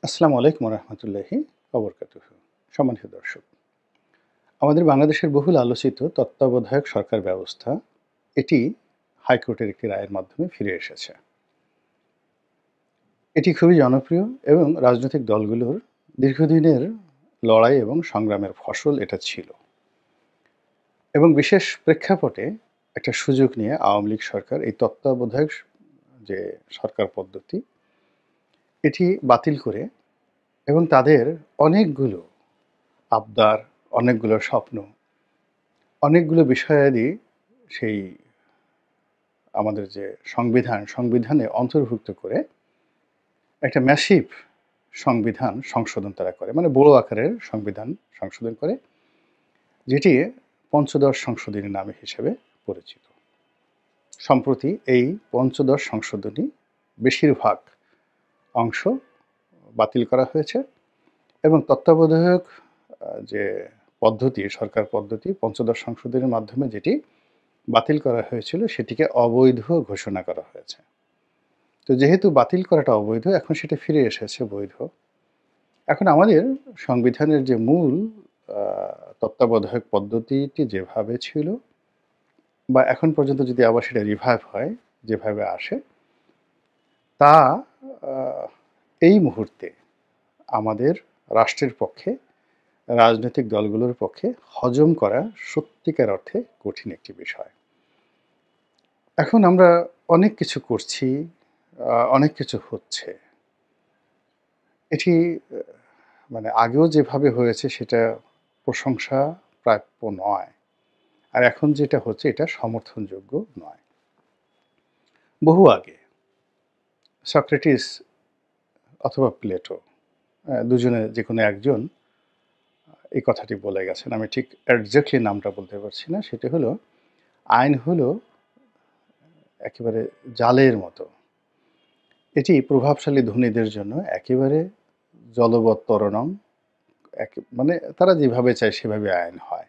আসসালামু আলাইকুম রহমতুল্লাহি ওবরকাতুহু। সম্মানিত দর্শক, আমাদের বাংলাদেশের বহুল আলোচিত তত্ত্বাবধায়ক সরকার ব্যবস্থা এটি হাইকোর্টের একটি রায়ের মাধ্যমে ফিরে এসেছে। এটি খুবই জনপ্রিয় এবং রাজনৈতিক দলগুলোর দীর্ঘদিনের লড়াই এবং সংগ্রামের ফসল এটা ছিল। এবং বিশেষ প্রেক্ষাপটে একটা সুযোগ নিয়ে আওয়ামী লীগ সরকার এই তত্ত্বাবধায়ক যে সরকার পদ্ধতি এটি বাতিল করে এবং তাদের অনেকগুলো আবদার, অনেকগুলো স্বপ্ন, অনেকগুলো বিষয়াদি সেই আমাদের যে সংবিধানে অন্তর্ভুক্ত করে একটা ম্যাসিভ সংবিধান সংশোধন তারা করে। মানে বড় আকারের সংবিধান সংশোধন করে, যেটি পঞ্চদশ সংশোধনী নামে হিসেবে পরিচিত। সম্প্রতি এই পঞ্চদশ সংশোধনী বেশিরভাগ অংশ বাতিল করা হয়েছে এবং তত্ত্বাবধায়ক যে পদ্ধতি, সরকার পদ্ধতি পঞ্চদশ সংশোধনীর মাধ্যমে যেটি বাতিল করা হয়েছিল সেটিকে অবৈধ ঘোষণা করা হয়েছে। তো যেহেতু বাতিল করাটা অবৈধ, এখন সেটা ফিরে এসেছে বৈধ। এখন আমাদের সংবিধানের যে মূল তত্ত্বাবধায়ক পদ্ধতিটি যেভাবে ছিল বা এখন পর্যন্ত যদি আবার সেটা রিভাইভ হয়, যেভাবে আসে, তা এই মুহূর্তে আমাদের রাষ্ট্রের পক্ষে, রাজনৈতিক দলগুলোর পক্ষে হজম করা সত্যিকার অর্থে কঠিন একটি বিষয়। এখন আমরা অনেক কিছু করছি, অনেক কিছু হচ্ছে। এটি মানে আগেও যেভাবে হয়েছে সেটা প্রশংসা প্রাপ্য নয়। আর এখন যেটা হচ্ছে এটা সমর্থনযোগ্য নয়। বহু আগে সক্রেটিস অথবা প্লেটো, দুজনে যেকোনো একজন এই কথাটি বলে গেছেন। আমি ঠিক এক্সাক্টলি নামটা বলতে পারছি না। সেটি হলো, আইন হলো একেবারে জালের মতো। এটি প্রভাবশালী ধনীদের জন্য একেবারে জলবত্তরণম, মানে তারা যেভাবে চায় সেভাবে আইন হয়।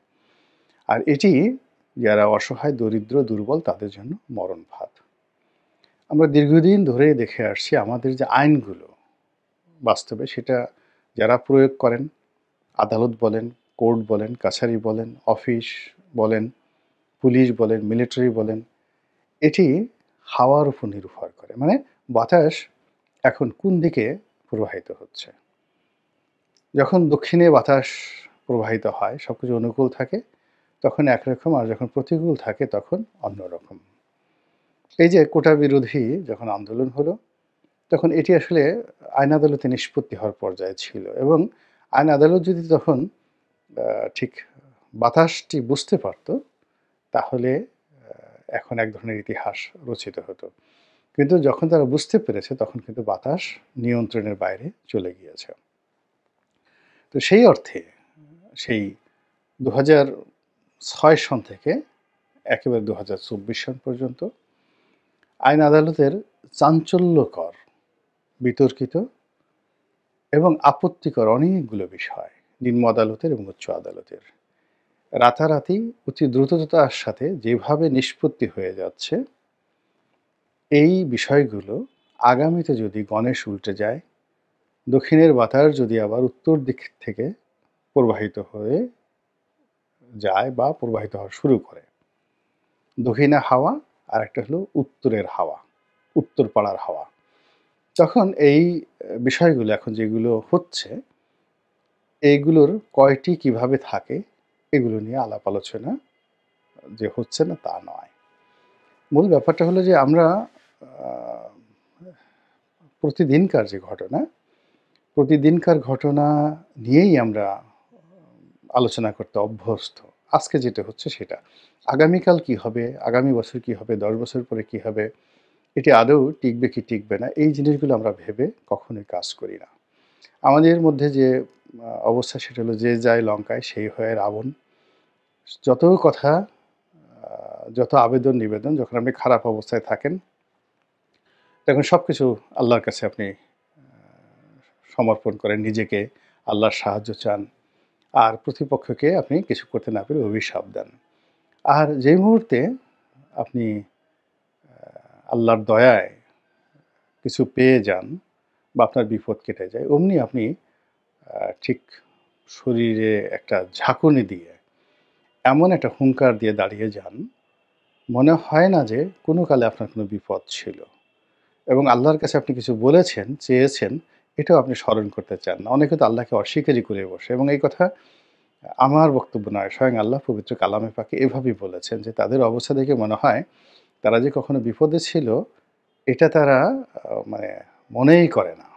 আর এটি যারা অসহায়, দরিদ্র, দুর্বল তাদের জন্য মরণ ফাঁদ। আমরা দীর্ঘদিন ধরে দেখে আসছি আমাদের যে আইনগুলো বাস্তবে সেটা যারা প্রয়োগ করেন, আদালত বলেন, কোর্ট বলেন, কাছারি বলেন, অফিস বলেন, পুলিশ বলেন, মিলিটারি বলেন, এটি হাওয়ার উপর নির্ভর করে। মানে বাতাস এখন কোন দিকে প্রবাহিত হচ্ছে। যখন দক্ষিণে বাতাস প্রবাহিত হয়, সবকিছু অনুকূল থাকে, তখন একরকম, আর যখন প্রতিকূল থাকে তখন অন্যরকম। এই যে কোটা বিরোধী যখন আন্দোলন হলো, তখন এটি আসলে আইন আদালতে নিষ্পত্তি হওয়ার পর্যায়ে ছিল এবং আইন আদালত যদি তখন ঠিক বাতাসটি বুঝতে পারত, তাহলে এখন এক ধরনের ইতিহাস রচিত হতো। কিন্তু যখন তারা বুঝতে পেরেছে তখন কিন্তু বাতাস নিয়ন্ত্রণের বাইরে চলে গিয়েছে। তো সেই অর্থে সেই ২০০৬ সন থেকে একেবারে ২০২৪ সন পর্যন্ত আইন আদালতের চাঞ্চল্যকর, বিতর্কিত এবং আপত্তিকর অনেকগুলো বিষয়, নিম্ন আদালতের এবং উচ্চ আদালতের, রাতারাতি অতি দ্রুততার সাথে যেভাবে নিষ্পত্তি হয়ে যাচ্ছে, এই বিষয়গুলো আগামীতে যদি গণেশ উল্টে যায়, দক্ষিণের বাতাস যদি আবার উত্তর দিক থেকে প্রবাহিত হয়ে যায় বা প্রবাহিত হওয়া শুরু করে, দক্ষিণে হাওয়া আর একটা হলো উত্তরের হাওয়া, উত্তর পাড়ার হাওয়া, তখন এই বিষয়গুলো এখন যেগুলো হচ্ছে, এইগুলোর কয়টি কিভাবে থাকে এগুলো নিয়ে আলাপ আলোচনা যে হচ্ছে না তা নয়। মূল ব্যাপারটা হলো যে আমরা প্রতিদিনকার যে ঘটনা, প্রতিদিনকার ঘটনা নিয়েই আমরা আলোচনা করতে অভ্যস্ত। আজকে যেটা হচ্ছে সেটা। আগামীকাল কি হবে, আগামী বছর কি হবে, ১০ বছর পরে কি হবে, এটি আদৌ টিকবে কি টিকবে না, এই জিনিসগুলো আমরা ভেবে কখনোই কাজ করি না। আমাদের মধ্যে যে অবস্থা সেটা হলো, যে যায় লঙ্কায় সেই হয়ে রাবণ। যত কথা, যত আবেদন নিবেদন, যখন আপনি খারাপ অবস্থায় থাকেন তখন সব কিছু আল্লাহর কাছে আপনি সমর্পণ করেন নিজেকে, আল্লাহর সাহায্য চান, আর প্রতিপক্ষকে আপনি কিছু করতে না পেরে অভিশাপ দেন। আর যেই মুহূর্তে আপনি আল্লাহর দয়ায় কিছু পেয়ে যান বা আপনার বিপদ কেটে যায়, অমনি আপনি ঠিক শরীরে একটা ঝাঁকুনি দিয়ে এমন একটা হুঙ্কার দিয়ে দাঁড়িয়ে যান, মনে হয় না যে কোনো কালে আপনার কোনো বিপদ ছিল এবং আল্লাহর কাছে আপনি কিছু বলেছেন, চেয়েছেন, এটাও আপনি স্মরণ করতে চান না। অনেকে তো আল্লাহকে অস্বীকারই করে বসে এবং এই কথা আমার বক্তব্য নয়, স্বয়ং আল্লাহ পবিত্র কালামে পাকে এভাবেই বলেছেন যে তাদের অবস্থা দেখে মনে হয় তারা যে কখনো বিপদে ছিল এটা তারা মানে মনেই করে না।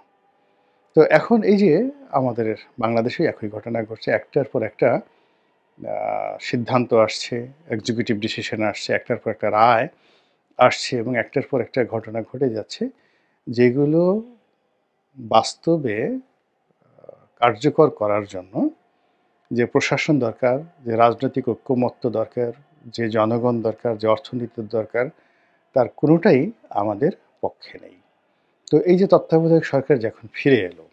তো এখন এই যে আমাদের বাংলাদেশে একই ঘটনা ঘটছে, একটার পর একটা সিদ্ধান্ত আসছে, এক্সিকিউটিভ ডিসিশন আসছে, একটার পর একটা রায় আসছে এবং একটার পর একটা ঘটনা ঘটে যাচ্ছে, যেগুলো বাস্তবে কার্যকর করার জন্য যে প্রশাসন দরকার, যে রাজনৈতিক ঐক্যমত্য দরকার, যে জনগণ দরকার, যে অর্থনীতির দরকার, তার কোনোটাই আমাদের পক্ষে নেই। তো এই যে তত্ত্বাবধায়ক সরকার যখন ফিরে এলো,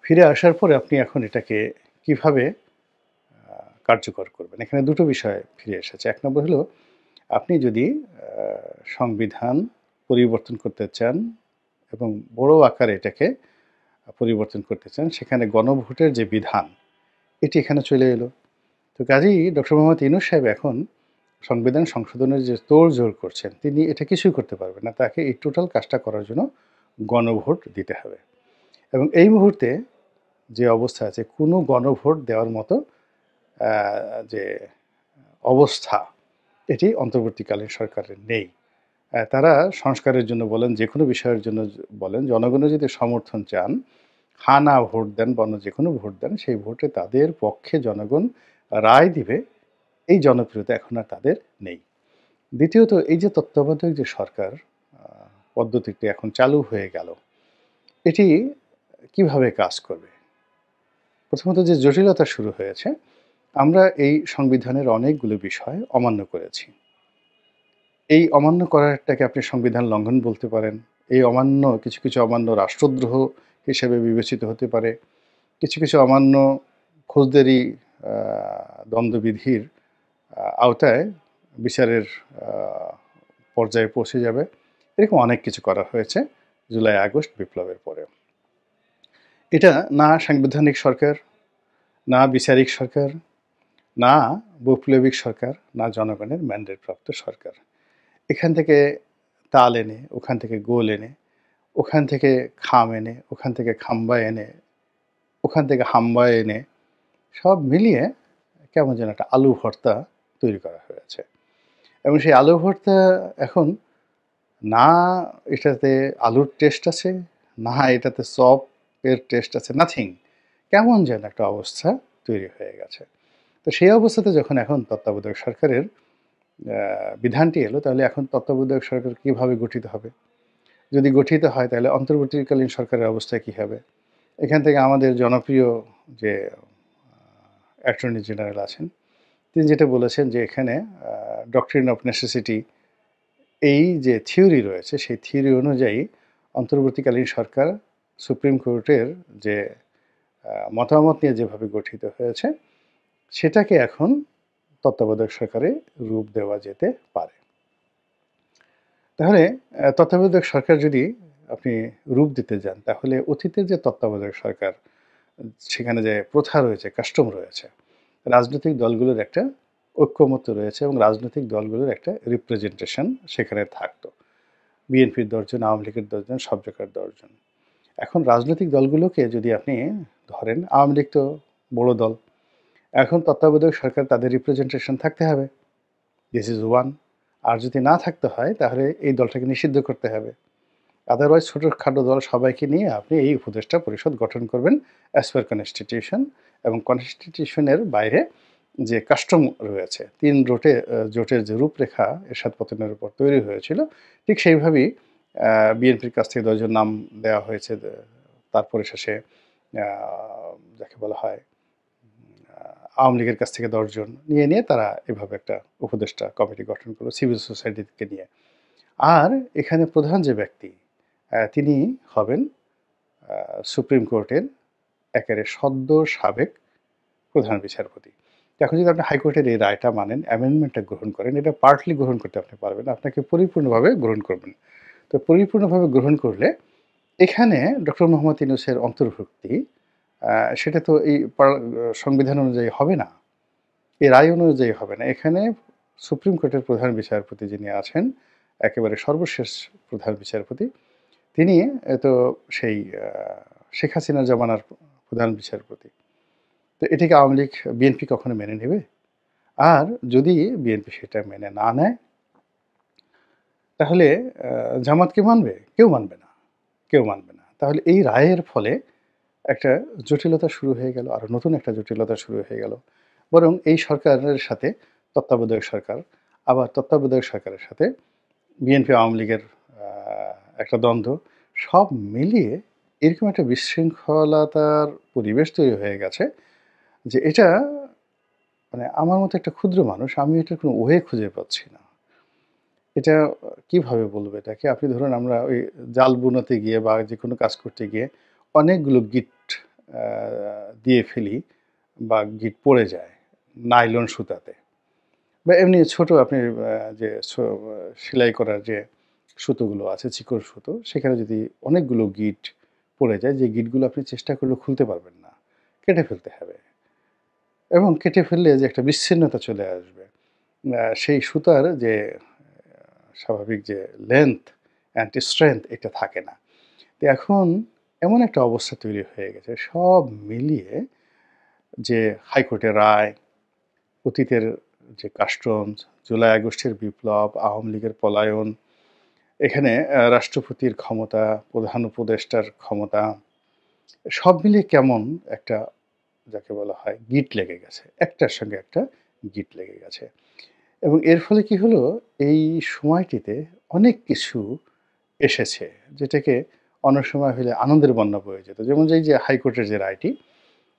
ফিরে আসার পরে আপনি এখন এটাকে কিভাবে কার্যকর করবেন? এখানে দুটো বিষয় ফিরে এসেছে। এক নম্বর হলো আপনি যদি সংবিধান পরিবর্তন করতে চান এবং বড় আকারে এটাকে পরিবর্তন করতে চান, সেখানে গণভোটের যে বিধান এটি এখানে চলে এলো। তো কাজেই ডক্টর মোহাম্মদ ইউনূস সাহেব এখন সংবিধান সংশোধনের যে তোড়জোড় করছেন, তিনি এটা কিছুই করতে পারবেন না। তাকে এই টোটাল কাজটা করার জন্য গণভোট দিতে হবে এবং এই মুহূর্তে যে অবস্থা আছে, কোনো গণভোট দেওয়ার মতো যে অবস্থা, এটি অন্তর্বর্তীকালীন সরকারের নেই। তারা সংস্কারের জন্য বলেন, যেকোনো বিষয়ের জন্য বলেন, জনগণের যদি সমর্থন চান, হা না ভোট দেন বা অন্য যেকোনো ভোট দেন, সেই ভোটে তাদের পক্ষে জনগণ রায় দিবে, এই জনপ্রিয়তা এখন আর তাদের নেই। দ্বিতীয়ত, এই যে তত্ত্বাবধায়ক যে সরকার পদ্ধতিটি এখন চালু হয়ে গেল, এটি কিভাবে কাজ করবে? প্রথমত যে জটিলতা শুরু হয়েছে, আমরা এই সংবিধানের অনেকগুলো বিষয় অমান্য করেছি। এই অমান্য করাটাকে আপনি সংবিধান লঙ্ঘন বলতে পারেন। এই অমান্য, কিছু কিছু অমান্য রাষ্ট্রদ্রোহ হিসেবে বিবেচিত হতে পারে। কিছু কিছু অমান্য ফৌজদারি দণ্ডবিধির আওতায় বিচারের পর্যায়ে পৌঁছে যাবে। এরকম অনেক কিছু করা হয়েছে জুলাই আগস্ট বিপ্লবের পরে। এটা না সাংবিধানিক সরকার, না বিচারিক সরকার, না বৈপ্লবিক সরকার, না জনগণের ম্যান্ডেট প্রাপ্ত সরকার। এখান থেকে তাল এনে, ওখান থেকে গোল এনে, ওখান থেকে খাম এনে, ওখান থেকে খাম্বা এনে, ওখান থেকে হাম্বা এনে, সব মিলিয়ে কেমন যেন একটা আলু ভর্তা তৈরি করা হয়েছে এবং সেই আলু ভর্তা এখন না এটাতে আলুর টেস্ট আছে, না এটাতে চপের টেস্ট আছে, নাথিং। কেমন যেন একটা অবস্থা তৈরি হয়ে গেছে। তো সেই অবস্থাতে যখন এখন তত্ত্বাবধায়ক সরকারের বিধানটি এলো, তাহলে এখন তত্ত্বাবধায়ক সরকার কীভাবে গঠিত হবে? যদি গঠিত হয় তাহলে অন্তর্বর্তীকালীন সরকারের অবস্থা কী হবে? এখান থেকে আমাদের জনপ্রিয় যে অ্যাটর্নি জেনারেল আছেন, তিনি যেটা বলেছেন যে এখানে ডক্ট্রিন অফ নেসেসিটি, এই যে থিওরি রয়েছে, সেই থিওরি অনুযায়ী অন্তর্বর্তীকালীন সরকার সুপ্রিম কোর্টের যে মতামত নিয়ে যেভাবে গঠিত হয়েছে, সেটাকে এখন তত্ত্বাবধায়ক সরকারে রূপ দেওয়া যেতে পারে। তাহলে তত্ত্বাবধায়ক সরকার যদি আপনি রূপ দিতে যান, তাহলে অতীতের যে তত্ত্বাবধায়ক সরকার, সেখানে যে প্রথা রয়েছে, কাস্টম রয়েছে, রাজনৈতিক দলগুলোর একটা ঐক্যমত্য রয়েছে এবং রাজনৈতিক দলগুলোর একটা রিপ্রেজেন্টেশন সেখানে থাকতো। বিএনপির ১০ জন, আওয়ামী লীগের ১০ জন, সব জায়গার ১০ জন। এখন রাজনৈতিক দলগুলোকে যদি আপনি ধরেন, আওয়ামী লীগ তো বড় দল, এখন তত্ত্বাবধায়ক সরকার তাদের রিপ্রেজেন্টেশন থাকতে হবে। This is one. আর যদি না থাকতে হয় তাহলে এই দলটাকে নিষিদ্ধ করতে হবে। আদারওয়াইজ ছোটোখাটো দল সবাইকে নিয়ে আপনি এই উপদেষ্টা পরিষদ গঠন করবেন অ্যাজ পার কনস্টিটিউশন, এবং কনস্টিটিউশনের বাইরে যে কাস্টম রয়েছে, ৩ জোটের যে রূপরেখা এরশাদ পতনের উপর তৈরি হয়েছিল, ঠিক সেইভাবেই বিএনপির কাছ থেকে ১০ জন নাম দেওয়া হয়েছে। তারপরে শেষে যাকে বলা হয় আওয়ামী লীগের কাছ থেকে ১০ জন নিয়ে তারা এভাবে একটা উপদেষ্টা কমিটি গঠন করলো সিভিল সোসাইটিকে নিয়ে। আর এখানে প্রধান যে ব্যক্তি, তিনি হবেন সুপ্রিম কোর্টের একেবারে সদ্য সাবেক প্রধান বিচারপতি। এখন যদি আপনি হাইকোর্টের এই রায়টা মানেন, অ্যামেন্ডমেন্টটা গ্রহণ করেন, এটা পার্টলি গ্রহণ করতে আপনি পারবেন, আপনাকে পরিপূর্ণভাবে গ্রহণ করবেন। তো পরিপূর্ণভাবে গ্রহণ করলে এখানে ডক্টর মোহাম্মদ ইউনূসের অন্তর্ভুক্তি সেটা তো এই সংবিধান অনুযায়ী হবে না। এই রায় অনুযায়ী হবে না। এখানে সুপ্রিম কোর্টের প্রধান বিচারপতি যিনি আছেন, একেবারে সর্বশেষ প্রধান বিচারপতি, তিনি তো সেই শেখ হাসিনার জমানার প্রধান বিচারপতি। তো এটাকে আওয়ামী লীগ, বিএনপি কখনো মেনে নেবে? আর যদি বিএনপি সেটা মেনে না নেয়, তাহলে জামাত কি মানবে? কেউ মানবে না, কেউ মানবে না। তাহলে এই রায়ের ফলে একটা জটিলতা শুরু হয়ে গেল, আরো নতুন একটা জটিলতা শুরু হয়ে গেল। বরং এই সরকারের সাথে তত্ত্বাবধায়ক সরকার, আবার তত্ত্বাবধায়ক সরকারের সাথে বিএনপি আওয়ামী লীগের আ একটা দ্বন্দ্ব, সব মিলিয়ে এরকম একটা বিশৃঙ্খলতার পরিবেশ তৈরি হয়ে গেছে যে এটা মানে আমার মতো একটা ক্ষুদ্র মানুষ, আমি এটার কোনো ওয়ে খুঁজে পাচ্ছি না। এটা কিভাবে বলবো এটাকে? আপনি ধরুন আমরা ওই জাল বুনতে গিয়ে বা যেকোনো কাজ করতে গিয়ে অনেকগুলো গিট আ দিয়ে ফেলি বা গিট পড়ে যায় নাইলন সুতাতে। বা এমনি ছোট আপনি যে সেলাই করার যে সুতোগুলো আছে, চিকন সুতো, সেখানে যদি অনেকগুলো গিট পড়ে যায়, যে গিটগুলো আপনি চেষ্টা করলেও খুলতে পারবেন না। কেটে ফেলতে হবে এবং কেটে ফেললে যে একটা বিচ্ছিন্নতা চলে আসবে। সেই সুতার যে স্বাভাবিক যে লেন্থ অ্যান্ড স্ট্রেংথ এটা থাকে না। তো এখন এমন একটা অবস্থা তৈরি হয়ে গেছে, সব মিলিয়ে যে হাইকোর্টের রায়, অতীতের যে কাস্টমস, জুলাই আগস্টের বিপ্লব, আওয়ামী লীগের পলায়ন, এখানে রাষ্ট্রপতির ক্ষমতা, প্রধান উপদেষ্টার ক্ষমতা, সব মিলিয়ে কেমন একটা যাকে বলা হয় গিঁট লেগে গেছে। একটার সঙ্গে একটা গিঁট লেগে গেছে। এবং এর ফলে কি হলো, এই সময়টিতে অনেক কিছু এসেছে, যেটাকে অন্য সময় হলে আনন্দের বন্যা বয়ে যেত। যেমন এই যে হাইকোর্টের যে রায়টি,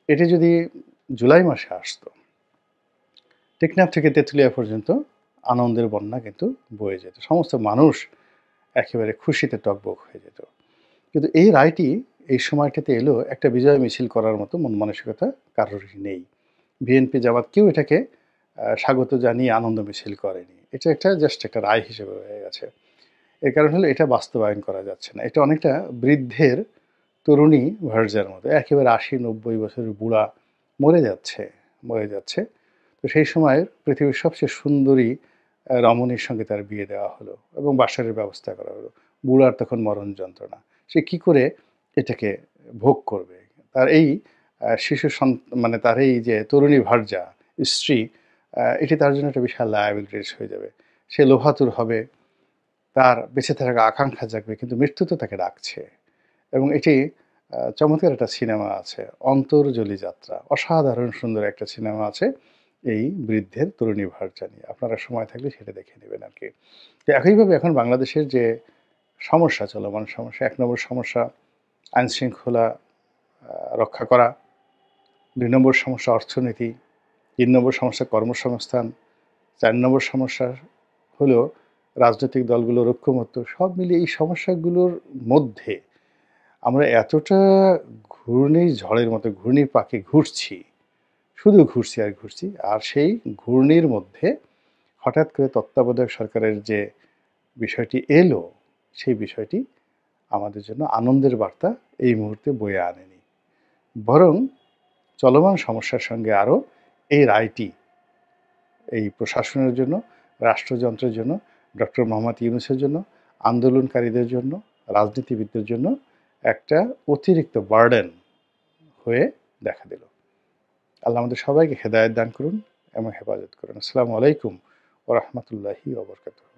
এটি যদি জুলাই মাসে আসতো, টেকনাফ থেকে তেঁতুলিয়া পর্যন্ত আনন্দের বন্যা কিন্তু বয়ে যেত। সমস্ত মানুষ একেবারে খুশিতে টগবগ হয়ে যেত। কিন্তু এই রায়টি এই সময়টাতে এলো, একটা বিজয় মিছিল করার মতো মন মানসিকতা কারোরই নেই। বিএনপি, জামাত কেউ এটাকে স্বাগত জানিয়ে আনন্দ মিছিল করেনি। এটা একটা জাস্ট একটা রায় হিসেবে হয়ে গেছে। এর কারণ হলো এটা বাস্তবায়ন করা যাচ্ছে না। এটা অনেকটা বৃদ্ধের তরুণী ভার্যার মতো। একেবারে ৮০-৯০ বছরের বুড়া মরে যাচ্ছে, মরে যাচ্ছে। তো সেই সময় পৃথিবীর সবচেয়ে সুন্দরী রমণীর সঙ্গে তার বিয়ে দেওয়া হলো এবং বাসরের ব্যবস্থা করা হলো। বুড়ার তখন মরণ যন্ত্রণা। সে কি করে এটাকে ভোগ করবে? তার এই শিশু মানে তার এই যে তরুণী ভার্যা, স্ত্রী, এটি তার জন্য একটা বিশাল লায়াবিলিটিস হয়ে যাবে। সে লোভাতুর হবে, তার বেঁচে থাকার আকাঙ্ক্ষা জাগবে, কিন্তু মৃত্যু তো তাকে ডাকছে। এবং এটি চমৎকার একটা সিনেমা আছে, 'অন্তর্জলি যাত্রা'। অসাধারণ সুন্দর একটা সিনেমা আছে এই বৃদ্ধের তরুণী ভার্যা নিয়ে। আপনারা সময় থাকলে সেটা দেখে নেবেন আরকি। তো একইভাবে এখন বাংলাদেশের যে সমস্যা, চলমান সমস্যা, ১ নম্বর সমস্যা আইনশৃঙ্খলা রক্ষা করা, ২ নম্বর সমস্যা অর্থনীতি, ৩ নম্বর সমস্যা কর্মসংস্থান, ৪ নম্বর সমস্যা হলো রাজনৈতিক দলগুলোর ঐক্যমত্য। সব মিলিয়ে এই সমস্যাগুলোর মধ্যে আমরা এতটা ঘূর্ণিঝড়ের মতো ঘূর্ণির পাকে ঘুরছি, শুধু ঘুরছি আর ঘুরছি। আর সেই ঘূর্ণির মধ্যে হঠাৎ করে তত্ত্বাবধায়ক সরকারের যে বিষয়টি এলো, সেই বিষয়টি আমাদের জন্য আনন্দের বার্তা এই মুহূর্তে বয়ে আনেনি। বরং চলমান সমস্যার সঙ্গে আরও এই রায়টি এই প্রশাসনের জন্য, রাষ্ট্রযন্ত্রের জন্য, ডক্টর মোহাম্মদ ইউনূসের জন্য, আন্দোলনকারীদের জন্য, রাজনীতিবিদদের জন্য একটা অতিরিক্ত বার্ডেন হয়ে দেখা দিল। আল্লাহ আমাদের সবাইকে হেদায়েত দান করুন এবং হেফাজত করুন। আসসালামু আলাইকুম ওয়া রাহমাতুল্লাহি ওয়া বারাকাতুহু।